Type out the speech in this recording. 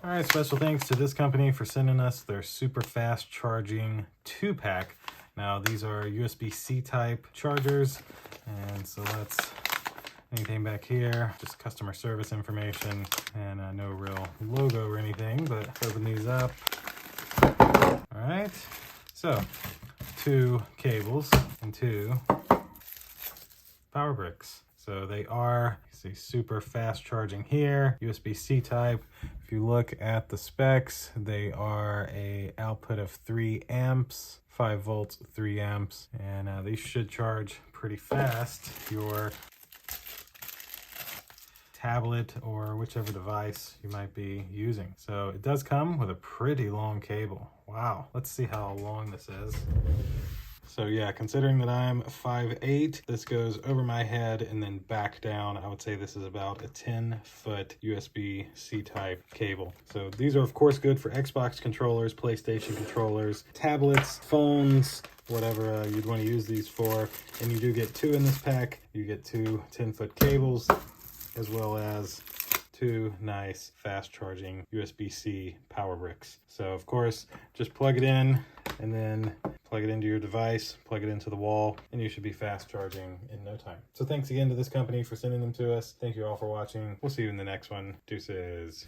All right, special thanks to this company for sending us their super fast charging 2-pack. Now these are USB-C type chargers, and so let's, anything back here, just customer service information, and no real logo or anything, but let's open these up. All right, so 2 cables and 2 power bricks. So they are, you see, super fast charging here, USB-C type. If you look at the specs, they are a output of 3 amps, 5 volts, 3 amps, and these should charge pretty fast your tablet or whichever device you might be using. So it does come with a pretty long cable. Wow, let's see how long this is. So yeah, considering that I'm 5'8", this goes over my head and then back down. I would say this is about a 10-foot USB-C type cable. So these are of course good for Xbox controllers, PlayStation controllers, tablets, phones, whatever you'd want to use these for. And you do get 2 in this pack. You get 2 10-foot cables, as well as 2 nice fast charging USB-C power bricks. So of course, just plug it in and then plug it into your device, plug it into the wall, and you should be fast charging in no time. So thanks again to this company for sending them to us. Thank you all for watching. We'll see you in the next one. Deuces.